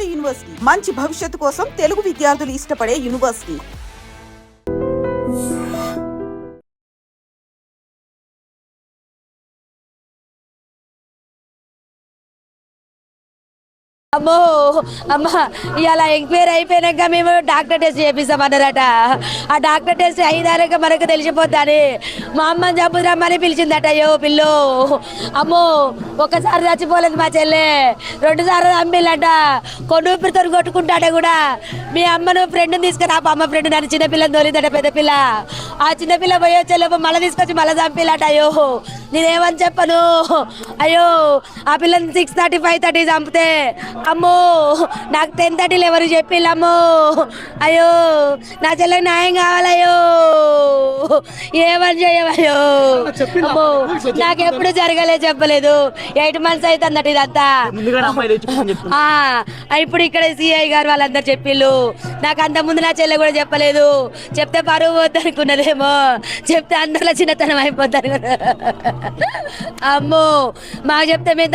ఉమ్మడి యూనివర్సిటీ మంచి భవిష్యత్తు కోసం తెలుగు విద్యార్థులు ఇష్టపడే యూనివర్సిటీ. అమ్మో అమ్మ ఇలా ఎంక్వైరీ అయిపోయినాక మేము డాక్టర్ టెస్ట్ చేపిస్తామన్నారట. ఆ డాక్టర్ టెస్ట్ అయినాక మనకు తెలిసిపోతాని మా అమ్మని చంపుదామని పిలిచిందట. అయ్యో పిల్లు అమ్మో ఒకసారి చచ్చిపోలేదు మా చెల్లె, 2 సార్లు చంపిల్లట. కొనుపిరితో కొట్టుకుంటాడ కూడా. మీ అమ్మను ఫ్రెండ్ని తీసుకురా, అమ్మ ఫ్రెండ్ నన్ను చిన్నపిల్లని తోలిందట. పెద్ద పిల్ల ఆ చిన్నపిల్ల పోయో చెల్లె మళ్ళీ తీసుకొచ్చి మళ్ళీ చంపిల్లట. అయ్యో నేనేమని చెప్పను. అయ్యో ఆ పిల్లని 6:30 5:30 చంపితే అమ్మో నాకు 10:30 ఎవరు చెప్పిల్లమ్మో. అయ్యో నా చెల్లెకి న్యాయం కావాలయ్యో, ఏమని చేయవయ్యో. అమ్మో నాకెప్పుడు చెప్పలేదు. 8 months అవుతుందట ఇదంతా. ఇప్పుడు ఇక్కడ సిఐ గారు వాళ్ళందరూ చెప్పిళ్ళు. నాకు అంత ముందు నా చెల్లె కూడా చెప్పలేదు. చెప్తే పరువు పోద్ది అనుకున్నదేమో, చెప్తే అందరిలో చిన్నతనం అయిపోతారు. అమ్మో మాకు చెప్తే మేము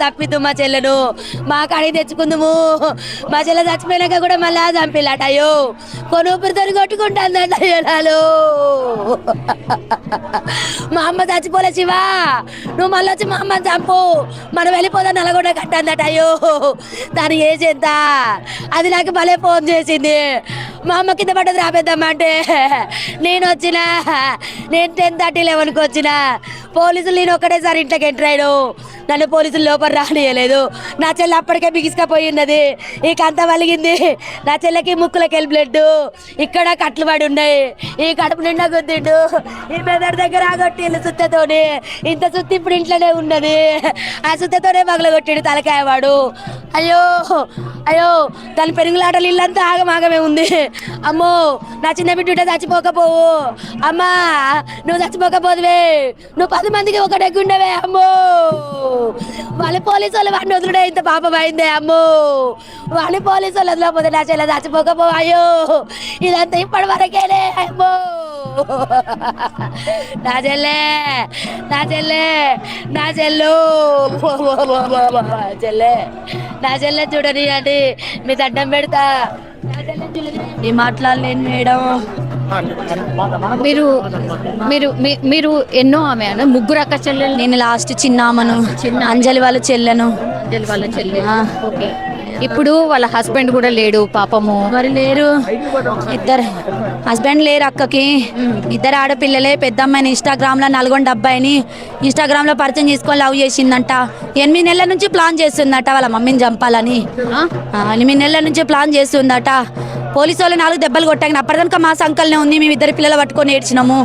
తప్పిద్దు మా చెల్లెను, మా కాడికి తెచ్చుకుందాము. మా చెల్లె చచ్చిపోయినాక కూడా మళ్ళా చంపిల్లట. అయ్యో కొనుపిరితో కొట్టుకుంటాందట. అయ్యో మా అమ్మ చచ్చిపోలే శివా, నువ్వు మళ్ళీ వచ్చి మా అమ్మని చంపు, మనం వెళ్ళిపోదా నల్గొండ కట్టందట. అయ్యో దాని ఏజ్ ఎంత, అది నాకు భలే ఫోన్ చేసింది. మా అమ్మ కింద పడ్డది రాపేద్దామంటే నేను 10:30 11కి వచ్చిన. పోలీసులు నేను ఒక్కటేసారి ఇంట్లోకి ఎంటర్ అయ్యాడు. నన్ను పోలీసులు లోపల రానియలేదు. నా చెల్లె అప్పటికే బిగిసుకపోయి ఉన్నది, ఇక అంతా వలిగింది. నా చెల్లెకి ముక్కులకి బ్లడ్, ఇక్కడ కట్లు పడి ఉన్నాయి, ఈ కడుపు నిండా గుద్దిండు. ఈ మెదడు దగ్గర ఆగొట్టిండు సుత్తతోని. ఇంత సుత్తి ఇప్పుడు ఇంట్లోనే ఉన్నది. ఆ సుత్తతోనే పగలగొట్టిండు తలకాయ వాడు. అయ్యో అయ్యో దాని పెరుగులాటలు ఇల్లంతా ఆగమాగమే ఉంది. అమ్మో నా చిన్న బిడ్డ చచ్చిపోకపోవు. అమ్మా నువ్వు చచ్చిపోకపోదువే, నువ్వు 10 మందికి ఒకటెగ్గుండవే. అమ్మో వాళ్ళ పోలీసు వాళ్ళు వాడిని వదులుడే ఇంత పాపం అయిందే. అమ్మో వాళ్ళ పోలీసు వాళ్ళు వదలకపోతే నా చెల్లె చచ్చిపోకపోవు. అయ్యో ఇదంతా ఇప్పటి వరకేనే. అమ్మో నా చెల్లె నా చెల్లె నా చెల్లు చెల్లె నా చెల్లె చూడని అండి, మీ దండం పెడతా. ఏ మాట్లాడలేను మేడం. మీరు మీరు మీరు ఎన్నో ఆమె ముగ్గురు అక్క చెల్లెలు. నేను లాస్ట్ చిన్నామను, అంజలి వాళ్ళ చెల్లెను. ఓకే. ఇప్పుడు వాళ్ళ హస్బెండ్ కూడా లేడు పాపము. మరి లేరు, ఇద్దరు హస్బెండ్ లేరు అక్కకి. 2 ఆడపిల్లలే. పెద్ద అమ్మాయిని ఇన్స్టాగ్రామ్ లో నల్గొండ అబ్బాయిని ఇన్స్టాగ్రామ్ లో పరిచయం చేసుకొని లవ్ చేసిందంట. 8 నెలల నుంచి ప్లాన్ చేస్తుందట వాళ్ళ మమ్మీని చంపాలని. 8 నెలల నుంచి ప్లాన్ చేస్తుందట. పోలీసు వాళ్ళు 4 దెబ్బలు కొట్టాక అప్పటిదాకా మా సంకల్నే ఉంది. మేము 2 పిల్లలు పట్టుకొని ఏడ్చినాము.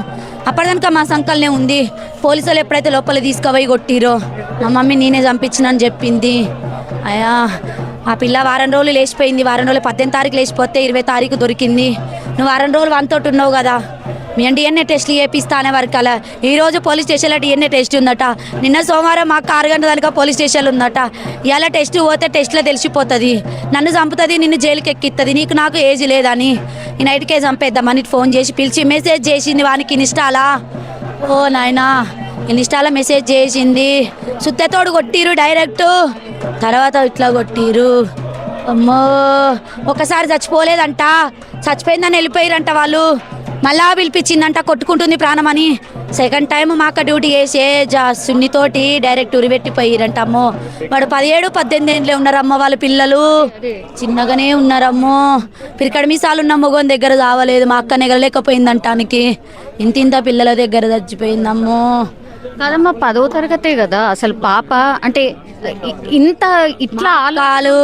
అప్పటిదాకా మా సంకల్నే ఉంది. పోలీసు వాళ్ళు ఎప్పుడైతే లోపల తీసుకుపోయి కొట్టిరో మా మమ్మీ నేనే చంపించిన అని చెప్పింది. అయ్యా ఆ పిల్ల వారం రోజులు లేచిపోయింది. వారం రోజులు 18 తారీఖు లేచిపోతే 20 తారీఖు దొరికింది. నువ్వు వారం రోజులు వానితోటి ఉన్నావు కదా, మేము డిఎన్ఏ టెస్ట్లు చేపిస్తా అనే వరకు అలా. ఈరోజు పోలీస్ స్టేషన్లో డిఎన్ఏ టెస్ట్ ఉందట. నిన్న సోమవారం మాకు 6 గంటల దానిక పోలీస్ స్టేషన్లో ఉందట. ఇవాళ టెస్ట్ పోతే టెస్ట్లో తెలిసిపోతుంది. నన్ను చంపుతుంది, నిన్ను జైలుకి ఎక్కిస్తుంది. నీకు నాకు ఏజ్ లేదని ఈ నైట్కే చంపేద్దామని ఫోన్ చేసి పిలిచి మెసేజ్ చేసింది వానికి ఇన్స్టాలా. ఓ నాయనా ఇన్స్టాలో మెసేజ్ చేసింది. సుత్తతోడు కొట్టిరు డైరెక్ట్, తర్వాత ఇట్లా కొట్టిరు. అమ్మో ఒకసారి చచ్చిపోలేదంట, చచ్చిపోయిందని వెళ్ళిపోయారంట వాళ్ళు. మళ్ళా పిలిపించిందంట, కొట్టుకుంటుంది ప్రాణం అని. సెకండ్ టైం మా అక్క డ్యూటీ చేసే సున్నితోటి డైరెక్ట్ ఉరిపెట్టిపోయారంట. అమ్మో వాడు 17 18 ఏళ్ళే ఉన్నారమ్మో. వాళ్ళ పిల్లలు చిన్నగానే ఉన్నారమ్మో. పిరికడ మీసాలు ఉన్న మొగోని దగ్గర చావలేదు, మా అక్క నెగలేకపోయిందంటానికి. ఇంత పిల్లల దగ్గర చచ్చిపోయిందమ్మో. కాదమ్మా 10వ తరగతే కదా అసలు పాప. అంటే ఇంత ఇట్లా కాలు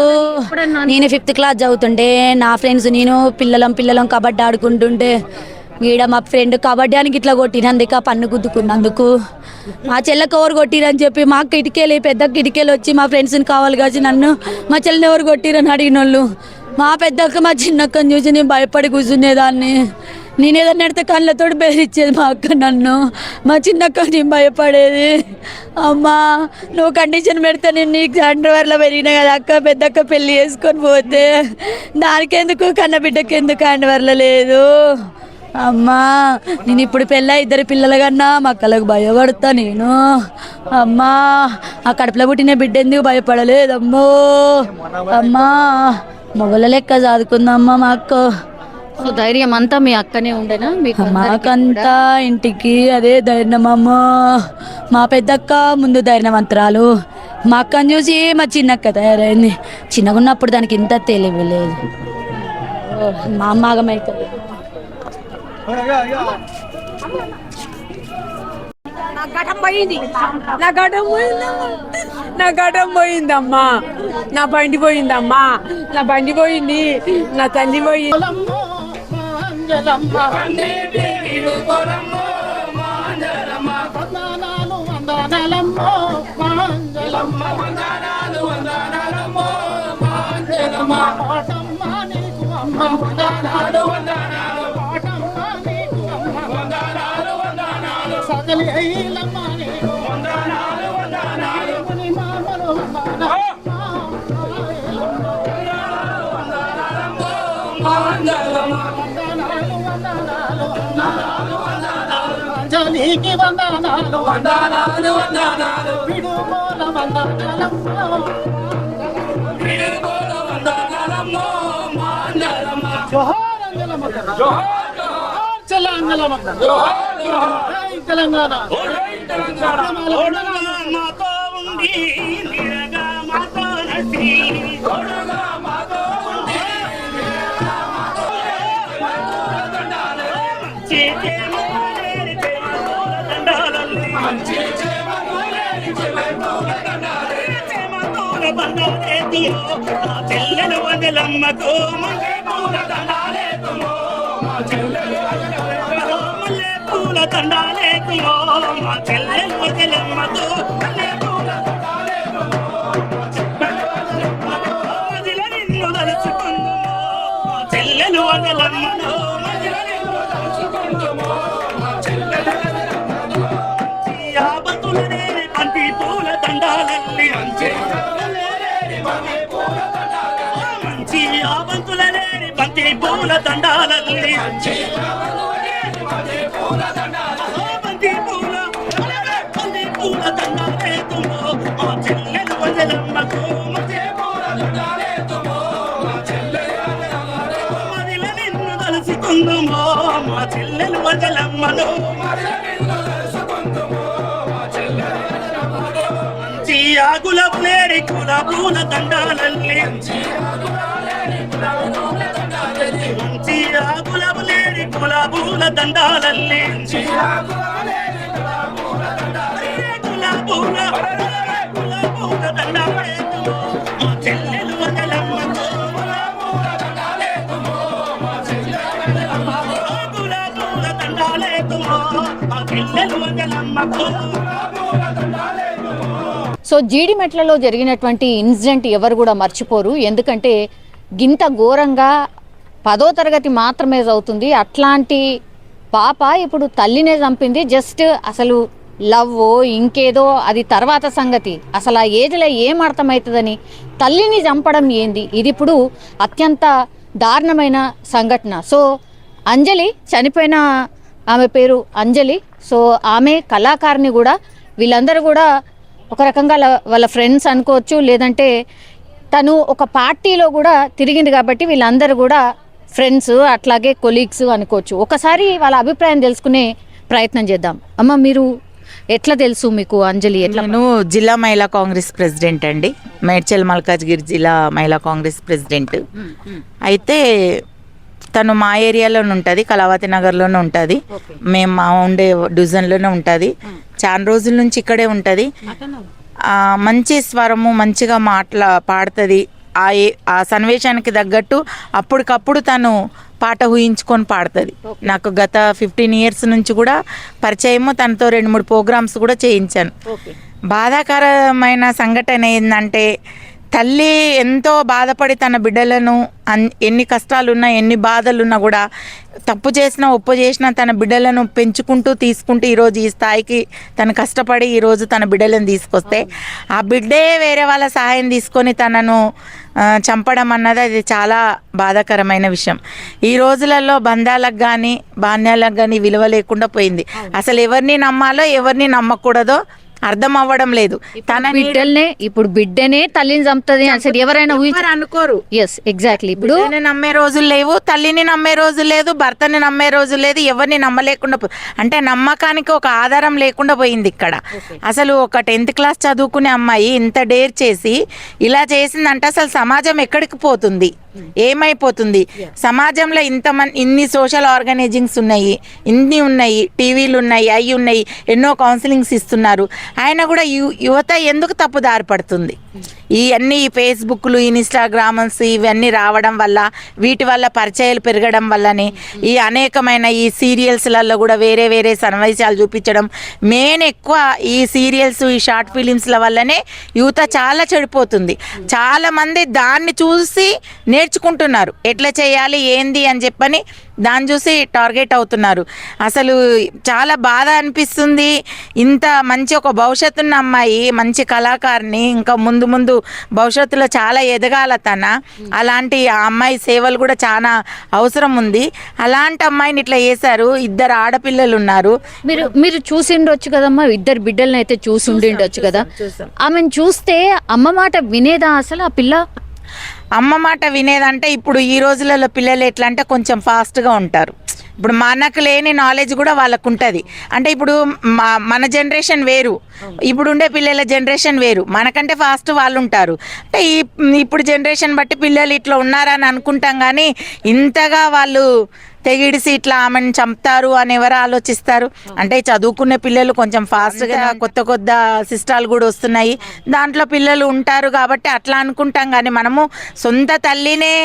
నేను 5th క్లాస్ చదువుతుండే. నా ఫ్రెండ్స్ నేను పిల్లలం కబడ్డీ ఆడుకుంటుండే. ఈడ మా ఫ్రెండ్ కబడ్డీ అని ఇట్లా కొట్టినందుక పన్ను గుద్దుకున్నందుకు. మా చెల్లెకి ఎవరు కొట్టిరని చెప్పి మా కిటికీలు పెద్ద కిటికీలు వచ్చి మా ఫ్రెండ్స్ని కావాలి కాసి నన్ను మా చెల్లెని ఎవరు కొట్టిరని అడిగిన వాళ్ళు. మా పెద్దక్క మా చిన్నక్కని చూసి నేను భయపడి కూర్చునేదాన్ని. నేను ఏదన్నా నడితే కళ్ళతో బెదిరించేది మా అక్క నన్ను. మా చిన్నక్క నేను భయపడేది. అమ్మా నువ్వు కండిషన్ పెడితే నేను నీకు అండర్వేర్లో పెరిగినా కదా అక్క, పెద్దక్క పెళ్ళి చేసుకొని పోతే దానికెందుకు కన్న బిడ్డకి ఎందుకు అండర్వేర్లో లేదు. అమ్మా నేను ఇప్పుడు పెళ్ళ ఇద్దరు పిల్లల కన్నా మా అక్కలకు భయపడతా నేను. అమ్మా ఆ కడుపులో పుట్టిన బిడ్డ ఎందుకు భయపడలేదమ్మో. అమ్మా మొగల లెక్క చదువుకుందమ్మా మా అక్క. సో ధైర్యం అంతా మీ అక్కనే ఉండేనా మీకు? మాకంతా ఇంటికి అదే ధైర్యం అమ్మ. మా పెద్దక్క ముందు ధైర్యవంతరాలు, మా అక్కని చూసి మా చిన్నక్క తయారైంది. చిన్నగా ఉన్నప్పుడు దానికి ఇంత తెలివి లేదు. మా అమ్మ ఆగమైతుంది. నా ఘటం పోయిందమ్మా, నా బండి పోయిందమ్మా, నా బండి పోయింది, నా తల్లి పోయింది. అంజలికి వందనాలు వందనాలు వందనాలు విడుమూల వందనాలమ్మో విడుమూల వందనాలమ్మో మంగళమ్మ జోహార్ అంజలమ్మ జోహార్ జోహార్ తెలంగాణ జోహార్ జోహార్ తెలంగాణ మాతో ఉండి నిరగా మాతో నసి కొడుగా మాతో ఉండి నిరగా మాతో దండాలే చేతే చెల్లెలు వదలమ్మకు మల్లె పూల దండాలేతుమో మా చెల్లెలు వదలమ్మకు మల్లె పూల దండాలేతుమో మదిల నిన్ను తలుచుకుందుమో మా చెల్లెలు వదలమ్మను మదిల నిన్ను తలుచుకుందుమో మా చెల్లెలు వదలమ్మను ఆపతులనే బంతి పూల దండాలల్లి మంచి ఆవంతులనేని బంతి పూల దండాలల్లి బంతి పూల దండాలేతుమో మా చెల్లెలు వదలమ్మకు మదిల నిన్ను తలుసుకుందుమో మా చెల్లెలు వదలమ్మను మంచి ఆగుల ప్లేరి కుల పూల దండాలల్లి మంచి ఆగుల ప్లేరి కుల పూల దండాలల్లి కుల పూల దండాలేతుమో మా చెల్లెలు వదలమ్మకు కుల పూల దండాలేతుమో మా చెల్లెలు వదలమ్మకు. సో జీడిమెట్లలో జరిగినటువంటి ఇన్సిడెంట్ ఎవరు కూడా మర్చిపోరు. ఎందుకంటే గింత ఘోరంగా 10వ తరగతి మాత్రమే చదువుతుంది అట్లాంటి పాప ఇప్పుడు తల్లినే చంపింది. జస్ట్ అసలు లవ్ ఇంకేదో అది తర్వాత సంగతి. అసలు ఆ ఏజ్లో ఏం అర్థమవుతుందని తల్లిని చంపడం ఏంది? ఇది ఇప్పుడు అత్యంత దారుణమైన సంఘటన. సో అంజలి చనిపోయిన ఆమె పేరు అంజలి. సో ఆమె కళాకారిణి కూడా. వీళ్ళందరూ కూడా ఒక రకంగా వాళ్ళ ఫ్రెండ్స్ అనుకోవచ్చు, లేదంటే తను ఒక పార్టీలో కూడా తిరిగింది కాబట్టి వీళ్ళందరూ కూడా ఫ్రెండ్స్ అట్లాగే కొలీగ్స్ అనుకోవచ్చు. ఒకసారి వాళ్ళ అభిప్రాయం తెలుసుకునే ప్రయత్నం చేద్దాం. అమ్మ మీరు ఎట్లా తెలుసు మీకు అంజలి? ఎట్లా? నేను జిల్లా మహిళా కాంగ్రెస్ ప్రెసిడెంట్ అండి, మేడ్చల్ మల్కాజ్గిరి జిల్లా మహిళా కాంగ్రెస్ ప్రెసిడెంట్. అయితే తను మా ఏరియాలోనే ఉంటుంది, కళావతి నగర్లోనే ఉంటుంది. మేము మా ఉండే డివిజన్లోనే ఉంటుంది. చాలా రోజుల నుంచి ఇక్కడే ఉంటుంది. మంచి స్వరము, మంచిగా పాడుతుంది. ఆ సన్నివేశానికి తగ్గట్టు అప్పటికప్పుడు తను పాట ఊహించుకొని పాడుతుంది. నాకు గత 15 years నుంచి కూడా పరిచయము. తనతో 2-3 ప్రోగ్రామ్స్ కూడా చేయించాను. బాధాకరమైన సంఘటన ఏంటంటే తల్లి ఎంతో బాధపడి తన బిడ్డలను ఎన్ని కష్టాలున్నా ఎన్ని బాధలున్నా కూడా తప్పు చేసినా ఒప్పు చేసినా తన బిడ్డలను పెంచుకుంటూ తీసుకుంటూ ఈరోజు ఈ స్థాయికి తను కష్టపడి ఈరోజు తన బిడ్డలను తీసుకొస్తే ఆ బిడ్డే వేరే వాళ్ళ సహాయం తీసుకొని తనను చంపడం అన్నది అది చాలా బాధాకరమైన విషయం. ఈ రోజులలో బంధాలకు కానీ బాణ్యాలకు కానీ విలువ లేకుండా పోయింది. అసలు ఎవరిని నమ్మాలో ఎవరిని నమ్మకూడదో అర్థం అవ్వడం లేదు. తన బిడ్డల్నే ఇప్పుడు బిడ్డనే తల్లిని చంపుతుంది అసలు ఎవరైనా అనుకోరు. Yes exactly. ఇప్పుడు నమ్మే రోజులు లేవు, తల్లిని నమ్మే రోజు లేదు, భర్తని నమ్మే రోజు లేదు, ఎవరిని నమ్మలేకుండా అంటే నమ్మకానికి ఒక ఆధారం లేకుండా పోయింది ఇక్కడ. అసలు ఒక 10th క్లాస్ చదువుకునే అమ్మాయి ఇంత డేర్ చేసి ఇలా చేసిందంటే అసలు సమాజం ఎక్కడికి పోతుంది, ఏమైపోతుంది? సమాజంలో ఇన్ని సోషల్ ఆర్గనైజింగ్స్ ఉన్నాయి, ఇన్ని ఉన్నాయి, టీవీలు ఉన్నాయి, అవి ఉన్నాయి, ఎన్నో కౌన్సిలింగ్స్ ఇస్తున్నారు. ఆయన కూడా యువత ఎందుకు తప్పుదారి పడుతుంది? ఈ ఫేస్బుక్లు, ఇన్స్టాగ్రామ్స్ ఇవన్నీ రావడం వల్ల, వీటి వల్ల పరిచయాలు పెరగడం వల్లనే ఈ అనేకమైన ఈ సీరియల్స్లలో కూడా వేరే వేరే సన్నివేశాలు చూపించడం, మెయిన్ ఎక్కువ ఈ సీరియల్స్, ఈ షార్ట్ ఫిలిమ్స్ల వల్లనే యువత చాలా చెడిపోతుంది. చాలామంది దాన్ని చూసి నేర్చుకుంటున్నారు, ఎట్లా చేయాలి ఏంది అని చెప్పని దాన్ని చూసి టార్గెట్ అవుతున్నారు. అసలు చాలా బాధ అనిపిస్తుంది. ఇంత మంచి ఒక భవిష్యత్తు ఉన్న అమ్మాయి, మంచి కళాకారిని, ఇంకా ముందు ముందు భవిష్యత్తులో చాలా ఎదగాల తన. అలాంటి ఆ అమ్మాయి సేవలు కూడా చాలా అవసరం ఉంది. అలాంటి అమ్మాయిని ఇట్లా చేశారు. 2 ఆడపిల్లలు ఉన్నారు. మీరు చూసిండొచ్చు కదమ్మా, 2 బిడ్డలను అయితే చూసి ఉండిండొచ్చు కదా. ఆమెను చూస్తే అమ్మ మాట వినేదా అసలు ఆ పిల్ల? అమ్మ మాట వినేదంటే ఇప్పుడు ఈ రోజులలో పిల్లలు ఎట్లా అంటే కొంచెం ఫాస్ట్గా ఉంటారు. ఇప్పుడు మనకు లేని నాలెడ్జ్ కూడా వాళ్ళకు ఉంటుంది. అంటే ఇప్పుడు మన జనరేషన్ వేరు, ఇప్పుడు ఉండే పిల్లల జనరేషన్ వేరు, మనకంటే ఫాస్ట్ వాళ్ళు ఉంటారు. అంటే ఇప్పుడు జనరేషన్ బట్టి పిల్లలు ఇట్లా ఉన్నారని అనుకుంటాం, కానీ ఇంతగా వాళ్ళు తెగిడిసి ఇట్లా ఆమెను చంపుతారు అని ఎవరు ఆలోచిస్తారు? అంటే చదువుకునే పిల్లలు కొంచెం ఫాస్ట్గా కొత్త సిస్టాలు కూడా వస్తున్నాయి, దాంట్లో పిల్లలు ఉంటారు కాబట్టి అట్లా అనుకుంటాం. కానీ మనము సొంత తల్లినే,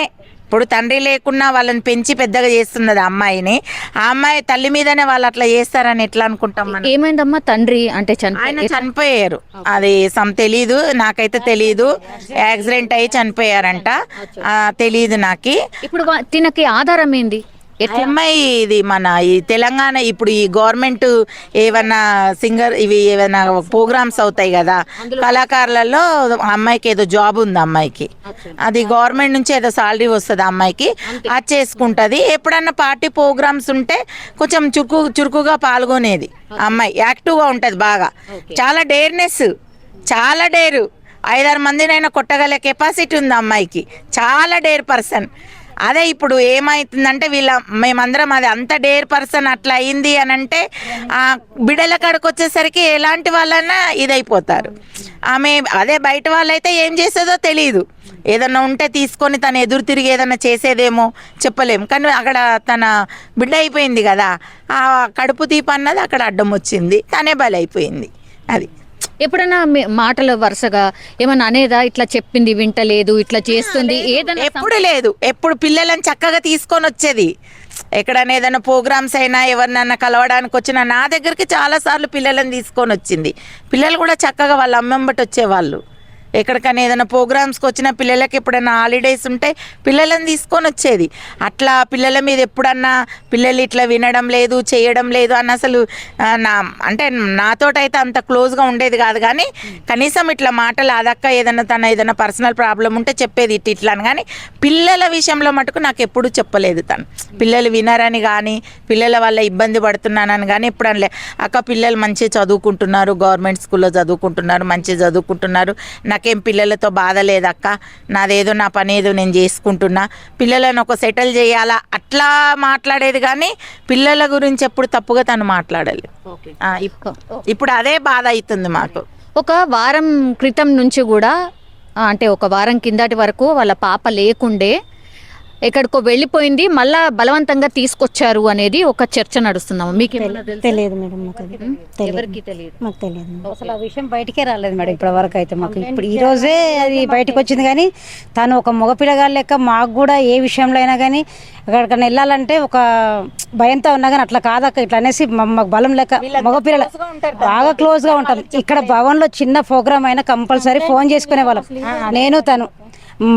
ఇప్పుడు తండ్రి లేకున్నా వాళ్ళని పెంచి పెద్దగా చేస్తున్నది అమ్మాయిని, ఆ అమ్మాయి తల్లి మీదనే వాళ్ళు అట్లా చేస్తారని ఎట్లా అనుకుంటాం మనం? ఏమైందమ్మా తండ్రి అంటే ఆయన చనిపోయారు, అది తెలీదు, నాకైతే తెలీదు. యాక్సిడెంట్ అయ్యి చనిపోయారంట, తెలీదు నాకు. ఇప్పుడు తినకి ఆధారం ఏంది? అమ్మాయి ఇది మన ఈ తెలంగాణ ఇప్పుడు ఈ గవర్నమెంట్ ఏమన్నా ఇవి ఏమైనా ప్రోగ్రామ్స్ అవుతాయి కదా కళాకారులలో, అమ్మాయికి ఏదో జాబ్ ఉంది అమ్మాయికి, అది గవర్నమెంట్ నుంచి ఏదో సాలరీ వస్తుంది అమ్మాయికి, అది చేసుకుంటుంది. ఎప్పుడన్నా పార్టీ ప్రోగ్రామ్స్ ఉంటే కొంచెం చురుకుగా పాల్గొనేది అమ్మాయి, యాక్టివ్గా ఉంటుంది బాగా, చాలా డేర్నెస్, చాలా డేరు. 5-6 మందినైనా కొట్టగల కెపాసిటీ ఉంది అమ్మాయికి, చాలా డేర్ పర్సన్. అదే ఇప్పుడు ఏమవుతుందంటే మేమందరం అది అంత డేర్ పర్సన్ అట్లా అయింది అని అంటే ఆ బిడ్డల కాడికి వచ్చేసరికి ఎలాంటి వాళ్ళన్నా ఇదైపోతారు. ఆమె అదే బయట వాళ్ళైతే ఏం చేసేదో తెలియదు, ఏదన్నా ఉంటే తీసుకొని తను ఎదురు తిరిగి ఏదన్నా చేసేదేమో చెప్పలేము. కానీ అక్కడ తన బిడ్డ అయిపోయింది కదా, ఆ కడుపు తీపి అన్నది అక్కడ అడ్డం వచ్చింది, తనే బలైపోయింది. అది ఎప్పుడైనా మాటలు వరుసగా ఏమన్నా అనేదా, ఇట్లా చెప్పింది వింటలేదు, ఇట్లా చేస్తుంది ఏదైనా? ఎప్పుడు లేదు, ఎప్పుడు పిల్లలను చక్కగా తీసుకొని వచ్చేది. ఎక్కడైనా ఏదైనా ప్రోగ్రామ్స్ అయినా ఎవరినైనా కలవడానికి వచ్చినా నా దగ్గరికి చాలాసార్లు పిల్లలను తీసుకొని వచ్చింది. పిల్లలు కూడా చక్కగా వాళ్ళ అమ్మెంబటి వచ్చేవాళ్ళు. ఎక్కడికైనా ఏదైనా ప్రోగ్రామ్స్కి వచ్చిన పిల్లలకి ఎప్పుడైనా హాలిడేస్ ఉంటే పిల్లలను తీసుకొని వచ్చేది. అట్లా పిల్లల మీద ఎప్పుడన్నా పిల్లలు ఇట్లా వినడం లేదు, చేయడం లేదు అని అసలు అంటే నాతోటైతే అంత క్లోజ్గా ఉండేది కాదు. కానీ కనీసం ఇట్లా మాటలు అదక్క ఏదైనా పర్సనల్ ప్రాబ్లం ఉంటే చెప్పేది ఇట్లా అని. కానీ పిల్లల విషయంలో మటుకు నాకు ఎప్పుడు చెప్పలేదు తను. పిల్లలు వినరని కానీ పిల్లల వల్ల ఇబ్బంది పడుతున్నానని కానీ ఎప్పుడు అనలే. అక్క పిల్లలు మంచిగా చదువుకుంటున్నారు, గవర్నమెంట్ స్కూల్లో చదువుకుంటున్నారు, మంచిగా చదువుకుంటున్నారు, నాకేం పిల్లలతో బాధ లేదక్క, నాదేదో నా పని ఏదో నేను చేసుకుంటున్నా, పిల్లలను ఒక సెటిల్ చేయాలా అట్లా మాట్లాడేది. కానీ పిల్లల గురించి ఎప్పుడు తప్పుగా తను మాట్లాడాలి. ఇప్పుడు అదే బాధ అవుతుంది మాకు. ఒక వారం క్రితం నుంచి కూడా, అంటే ఒక వారం కిందటి వరకు వాళ్ళ పాప లేకుండే ఎక్కడికో వెళ్ళిపోయింది, మళ్ళా బలవంతంగా తీసుకొచ్చారు అనేది ఒక చర్చ నడుస్తుందమ్మా. మీకు తెలియదు మేడం, మాకు అది ఎవరికి తెలియదు. మాకు తెలియదు అసలు ఆ విషయం బయటికే రాలేదు మేడం ఇప్పటి వరకు అయితే. మాకు ఇప్పుడు ఈ రోజే అది బయటకు వచ్చింది. కానీ తను ఒక మగపిల్లగాడు లెక్క మాకు కూడా ఏ విషయంలో అయినా కానీ ఎక్కడికైనా వెళ్ళాలంటే ఒక భయంతో ఉన్నా కానీ అట్లా కాదక్క ఇట్లా అనేసి మాకు బలం లెక్క మగపిల్లల బాగా క్లోజ్ గా ఉంటాం. ఇక్కడ భవన్లో చిన్న ప్రోగ్రామ్ అయినా కంపల్సరీ ఫోన్ చేసుకునే వాళ్ళం, నేను తను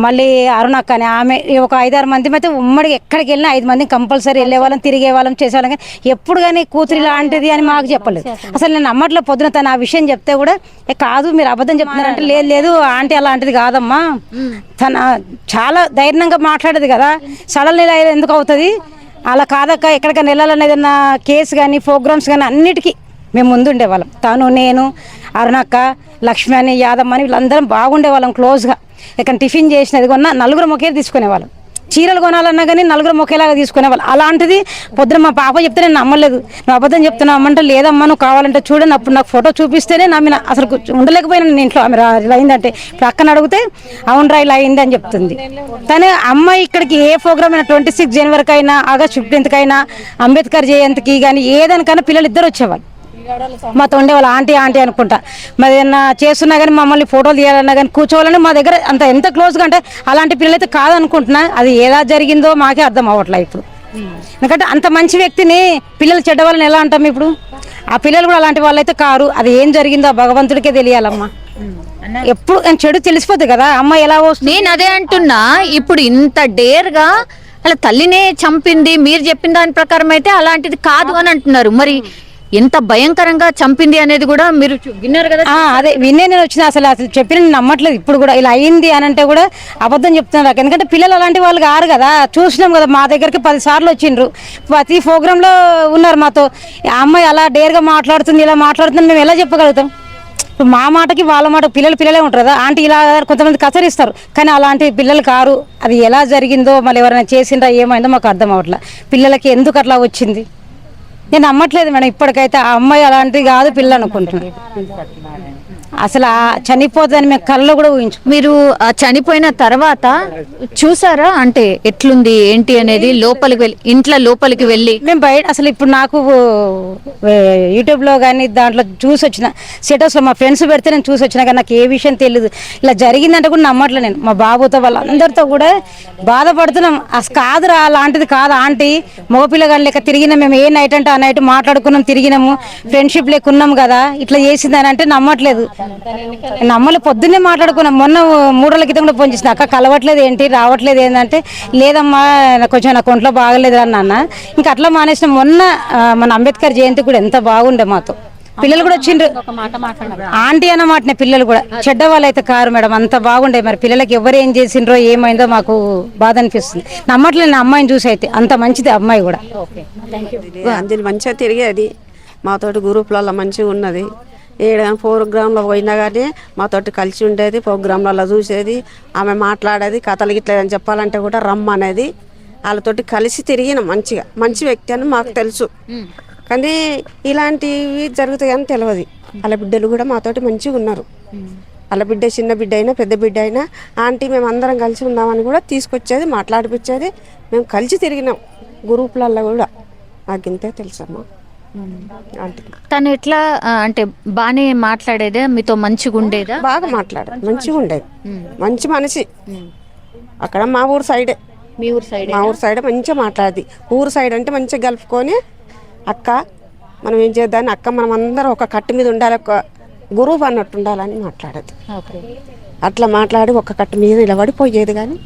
మళ్ళీ అరుణక్క అని ఆమె ఒక 5-6 మంది అయితే ఉమ్మడికి ఎక్కడికి వెళ్ళినా 5 మంది కంపల్సరీ వెళ్ళే వాళ్ళం, తిరిగే వాళ్ళం, చేసేవాళ్ళం. కానీ ఎప్పుడు కానీ కూతురి లాంటిది అని మాకు చెప్పలేదు. అసలు నేను నమ్మట్లో పొద్దున తను ఆ విషయం చెప్తే కూడా కాదు మీరు అబద్ధం చెప్తున్నారంటే లేదు ఆంటీ అలాంటిది కాదమ్మా, తన చాలా ధైర్యంగా మాట్లాడేది కదా, సడన్ ఇలా ఎందుకు అవుతుంది అలా కాదక్క, ఎక్కడికైనా వెళ్ళాలనేది ఏదన్నా కేసు కానీ ప్రోగ్రామ్స్ కానీ అన్నిటికీ మేము ముందు ఉండేవాళ్ళం. తను, నేను, అరుణక్క, లక్ష్మి అని, యాదమ్మ అని వీళ్ళందరం బాగుండేవాళ్ళం క్లోజ్గా. ఇక్కడ టిఫిన్ చేసినది కొన్నా 4 ఒకే తీసుకునేవాళ్ళం, చీరలు కొనాలన్నా కానీ 4 ఒకేలాగా తీసుకునేవాళ్ళు. అలాంటిది పొద్దున మా పాప చెప్తే నేను నమ్మలేదు, నువ్వు అబద్ధం చెప్తున్నావు అమ్మంటే లేదమ్మా నువ్వు కావాలంటే చూడండి, అప్పుడు నాకు ఫోటో చూపిస్తేనే నమ్మిన. అసలు ఉండలేకపోయినా నేను ఇంట్లో ఆమె ఇలా అయిందంటే. ఇప్పుడు అక్కని అడిగితే అవునరా ఇలా అయింది అని చెప్తుంది. తను అమ్మాయి ఇక్కడికి ఏ ప్రోగ్రామ్ అయినా 26 జనవరికి అయినా, ఆగస్ట్ 15కి అయినా, అంబేద్కర్ జయంతికి కానీ ఏదానికైనా పిల్లలు ఇద్దరు వచ్చేవాళ్ళు మాతో ఉండేవాళ్ళు. ఆంటీ ఆంటీ అనుకుంటా మరి ఏమన్నా చేస్తున్నా కానీ మమ్మల్ని ఫోటోలు తీయాలన్నా కానీ కూర్చోవాలని మా దగ్గర అంత ఎంత క్లోజ్గా అంటే అలాంటి పిల్లలైతే కాదనుకుంటున్నా. అది ఎలా జరిగిందో మాకే అర్థం అవ్వట్లే ఇప్పుడు. ఎందుకంటే అంత మంచి వ్యక్తిని పిల్లలు చెడ్డ వాళ్ళని ఎలా అంటాం ఇప్పుడు? ఆ పిల్లలు కూడా అలాంటి వాళ్ళైతే కారు. అది ఏం జరిగిందో భగవంతుడికే తెలియాలమ్మా. ఎప్పుడు చెడు తెలిసిపోతుంది కదా అమ్మ ఎలా వస్తుంది. నేను అదే అంటున్నా, ఇప్పుడు ఇంత డేర్గా అలా తల్లినే చంపింది మీరు చెప్పిన దాని ప్రకారం అయితే అలాంటిది కాదు అని అంటున్నారు. మరి ఎంత భయంకరంగా చంపింది అనేది కూడా మీరు విన్నారు కదా. అదే విన్నే నేను వచ్చిన అసలు చెప్పిన నమ్మట్లేదు. ఇప్పుడు కూడా ఇలా అయింది అని అంటే కూడా అబద్ధం చెప్తున్నారు. ఎందుకంటే పిల్లలు అలాంటి వాళ్ళు కారు కదా, చూసినాం కదా. మా దగ్గరికి 10 సార్లు వచ్చిండ్రు, ప్రతి ప్రోగ్రాంలో ఉన్నారు మాతో. ఆ అమ్మాయి అలా డేర్గా మాట్లాడుతుంది, ఇలా మాట్లాడుతుంది, మేము ఎలా చెప్పగలుగుతాం? ఇప్పుడు మా మాటకి వాళ్ళ మాట పిల్లలే ఉంటారు కదా. ఆంటీ ఇలా కొంతమంది కసరిస్తారు, కానీ అలాంటి పిల్లలు కారు. అది ఎలా జరిగిందో మళ్ళీ ఎవరైనా చేసిండ్రా ఏమైందో మాకు అర్థం అవ్వట్లేదు. పిల్లలకి ఎందుకు అట్లా వచ్చింది నేను నమ్మట్లేదు మేడం. ఇప్పటికైతే ఆ అమ్మాయి అలాంటిది కాదు పిల్ల అనుకుంటున్నాను. అసలు చనిపోతుందని మేము కళ్ళలో కూడా ఊహించు. మీరు చనిపోయిన తర్వాత చూసారా అంటే ఎట్లుంది ఏంటి అనేది? లోపలికి వెళ్ళి ఇంట్లో లోపలికి వెళ్ళి మేము బయట అసలు ఇప్పుడు నాకు యూట్యూబ్లో కానీ దాంట్లో చూసి వచ్చిన స్టేటస్లో మా ఫ్రెండ్స్ పెడితే నేను చూసి వచ్చినా కానీ నాకు ఏ విషయం తెలియదు. ఇలా జరిగిందంటే కూడా నమ్మట్లేదు నేను. మా బాబుతో వాళ్ళందరితో కూడా బాధపడుతున్నాం. అసలు కాదురా అలాంటిది కాదు ఆంటీ, మగపిల్లగాని లెక్క తిరిగినాం మేము. ఏ నైట్ అంటే ఆ నైట్ మాట్లాడుకున్నాం, తిరిగినాము, ఫ్రెండ్షిప్ లెక్క ఉన్నాం కదా. ఇట్లా చేసిందని అంటే నమ్మట్లేదు. నమ్మలే. పొద్దున్నే మాట్లాడుకున్నాం. మొన్న 3 రోజుల క్రితం కూడా ఫోన్ చేసిన, అక్క కలవట్లేదు ఏంటి, రావట్లేదు ఏంటంటే లేదమ్మా కొంచెం నాకు ఒంట్లో బాగలేదు అని అన్న. ఇంకా అట్లా మానేసిన. మొన్న మన అంబేద్కర్ జయంతి కూడా ఎంత బాగుండే మాతో. పిల్లలు కూడా వచ్చిండ్రు ఆంటీ అన్నమాటనే. పిల్లలు కూడా చెడ్డ వాళ్ళు అయితే కారు మేడం, అంత బాగుండే. మరి పిల్లలకి ఎవరు ఏం చేసిండ్రో ఏమైందో మాకు బాధ అనిపిస్తుంది. నమ్మట్లేదు నా అమ్మాయిని చూసి అయితే. అంత మంచిది అమ్మాయి కూడా. అంజలి మంచిగా తిరిగేది మాతోటి, గ్రూప్లలో మంచిగా ఉన్నది. ఏదైనా ప్రోగ్రాంలో పోయినా కానీ మాతోటి కలిసి ఉండేది, ప్రోగ్రాంలలో చూసేది, ఆమె మాట్లాడేది, కథలు గిట్లేదని చెప్పాలంటే కూడా రమ్మనేది. వాళ్ళతోటి కలిసి తిరిగిన మంచిగా మంచి వ్యక్తి అని మాకు తెలుసు. కానీ ఇలాంటివి జరుగుతాయని తెలియదు. వాళ్ళ బిడ్డలు కూడా మాతోటి మంచిగా ఉన్నారు. వాళ్ళ బిడ్డ చిన్న బిడ్డ అయినా పెద్ద బిడ్డ అయినా ఆంటీ మేము అందరం కలిసి ఉందామని కూడా తీసుకొచ్చేది, మాట్లాడిపించేది. మేము కలిసి తిరిగినాం గ్రూపులలో కూడా. నాకు ఇంతే తెలుసమ్మా. తను ఎట్లా అంటే బాగానే మాట్లాడేదా మీతో? మంచిగా ఉండేదా? బాగా మాట్లాడేది, మంచిగా ఉండేది, మంచి మనిషి. అక్కడ మా ఊరు సైడే, మీ ఊరు సైడ్? మా ఊరు సైడే మంచిగా మాట్లాడేది. ఊరు సైడ్ అంటే మంచిగా కలుపుకొని అక్క మనం ఏం చేద్దామని, అక్క మనం అందరం ఒక కట్టు మీద ఉండాలి, ఒక గురువు అన్నట్టు ఉండాలని మాట్లాడేది. అట్లా మాట్లాడి ఒక కట్టు మీద నిలబడిపోయేది. కానీ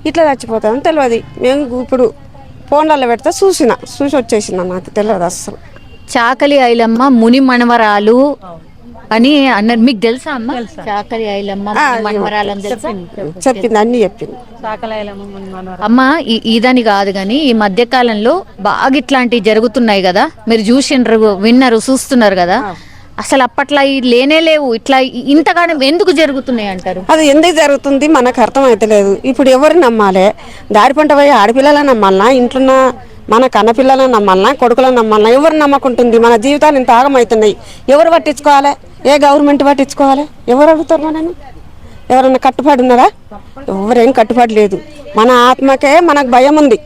ఇట్లా చచ్చిపోతామని తెలియదు. మేము ఇప్పుడు ఫోన్లలో పెడితే చూసి వచ్చేసిన. నాకు తెలియదు అస్సలు. చాకలి ఐలమ్మ ముని మనవరాలు అని అన్నారు. మీకు తెలుసా అమ్మ? చాకలి ఐలమ్మ మనవరాలు అని తెలుసా? చెప్పింది, అన్ని చెప్పింది. అమ్మ ఇదని కాదు కానీ ఈ మధ్య కాలంలో బాగా ఇట్లాంటివి జరుగుతున్నాయి కదా, మీరు చూసిండ్రు, విన్నారు, చూస్తున్నారు కదా. అసలు అప్పట్లో లేనే లేవు. ఇట్లా ఇంతగానో ఎందుకు జరుగుతున్నాయి అంటారు? అది ఎందుకు జరుగుతుంది మనకు అర్థం అవుతలేదు. ఇప్పుడు ఎవరు నమ్మాలి? దారి పంట పోయి ఆడపిల్లలను నమ్మాలనా, ఇంట్లో మన కన్నపిల్లలను నమ్మాలనా, కొడుకులను నమ్మాలనా? ఎవరు నమ్మకుంటుంది? మన జీవితాలు ఇంత ఆగమవుతున్నాయి. ఎవరు పట్టించుకోవాలి? ఏ గవర్నమెంట్ పట్టించుకోవాలి? ఎవరు అడుగుతారు? మనని ఎవరన్నా కట్టుబడి ఉన్నారా? ఎవరేం కట్టుబడి లేదు. మన ఆత్మకే మనకు భయం ఉంది.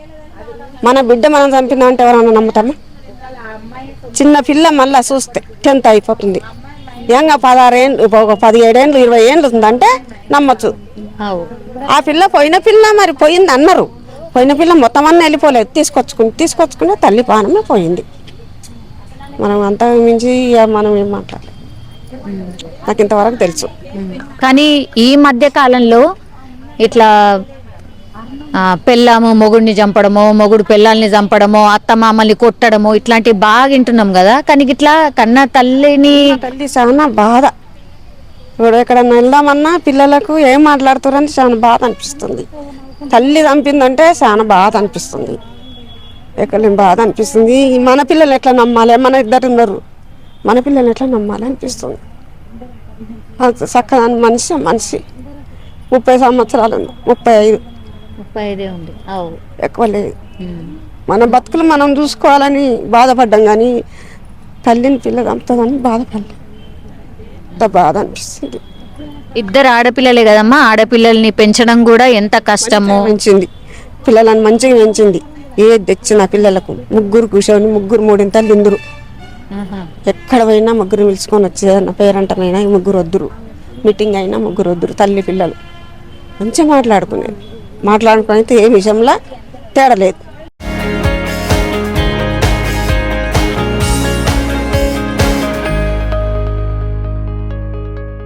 మన బిడ్డ మనం చంపిందంటే ఎవరన్నా నమ్ముతామా? చిన్న పిల్ల మళ్ళీ చూస్తే 10th అయిపోతుంది, ఏంగా 16 ఏళ్ళు, 17 ఏళ్ళు, 20 ఏళ్ళు ఉందంటే నమ్మచ్చు. ఆ పిల్ల పోయిన పిల్ల మరి పోయింది అన్నారు. పోయిన పిల్ల మొత్తం అన్నీ వెళ్ళిపోలేదు, తీసుకొచ్చుకుంటే తల్లి పానమే పోయింది. మనం అంతా మించి మనం ఏం మాట్లాడలేదు. నాకు ఇంతవరకు తెలుసు. కానీ ఈ మధ్య కాలంలో ఇట్లా పెళ్ళాము మొగుడిని చంపడమో, మొగుడు పెళ్ళాలని చంపడమో, అత్త మామల్ని కొట్టడమో ఇట్లాంటివి బాగా వింటున్నాం కదా. కానీ ఇట్లా కన్న తల్లి చాలా బాధ. ఇప్పుడు ఎక్కడన్నా వెళ్దామన్నా పిల్లలకు ఏం మాట్లాడుతారని చాలా బాధ అనిపిస్తుంది. తల్లి చంపిందంటే చాలా బాధ అనిపిస్తుంది. ఎక్కడ బాధ అనిపిస్తుంది. మన పిల్లలు ఎట్లా నమ్మాలి? మన ఇద్దరు ఉన్నారు, మన పిల్లలు ఎట్లా నమ్మాలి అనిపిస్తుంది. చక్కగా మనిషి 30 సంవత్సరాలు ఉంది, 35 ఉంది, ఎక్కువ లేదు. మన బతుకులు మనం చూసుకోవాలని బాధపడ్డాం, కానీ తల్లిని పిల్ల చంపుతుందని బాధపడలేదు. అంత బాధ అనిపిస్తుంది. ఇద్దరు ఆడపిల్లలే కదమ్మా, ఆడపిల్లల్ని పెంచడం కూడా ఎంత కష్టమో. పెంచింది పిల్లలను, మంచిగా పెంచింది. ఏది తెచ్చిన పిల్లలకు ముగ్గురు కూర్చొని 3 ఇందరు ఎక్కడ పోయినా ముగ్గురు పిలుచుకొని వచ్చేదన్న పేరంటమైనా 3 వద్దురు, మీటింగ్ అయినా 3 వద్దురు. తల్లి పిల్లలు మంచిగా మాట్లాడుకునేది. మాట్లాడుకుని అయితే ఏ విషయంలో తేడా లేదు.